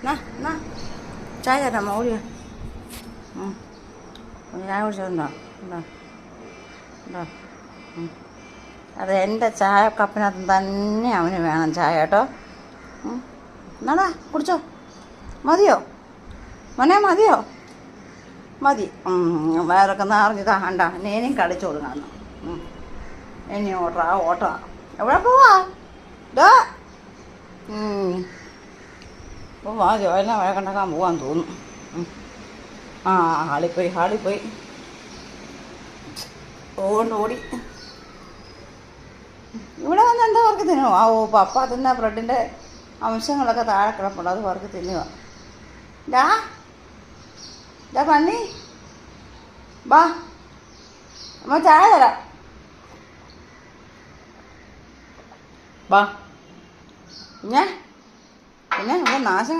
എന്നാ ചായ തരാം ഓടിയോ ചായ കുടിച്ചതുണ്ടോ ഉണ്ടോ ഉണ്ടോ അത് എൻ്റെ ചായ കപ്പിനകത്ത് തന്നെ അവന് വേണം ചായ കേട്ടോ. എന്നാടാ കുടിച്ചോ, മതിയോ മോനെ, മതിയോ? മതി. വേറൊക്കെ നിറഞ്ഞ് കണ്ട ഇനിയും കളിച്ചു കൊടുക്കണം. ഇനി ഓട്ടാ എവിടെ പോവാ ഡാ? ഇപ്പോൾ വാ ജോലിനെ വഴക്കുണ്ടാക്കാൻ പോവാൻ തോന്നുന്നു. ഹാളിൽ പോയി ഓടി ഇവിടെ വന്ന് എന്താ വർക്ക് തിന്നുക? പപ്പ തിന്ന ബ്രെഡിൻ്റെ അംശങ്ങളൊക്കെ താഴെ കിടപ്പുണ്ട്, അത് വർക്ക് തിന്നുക. ഡാ പന്നി ബാ, അമ്മ ചായ തരാം ബാ. പിന്നെ നാശം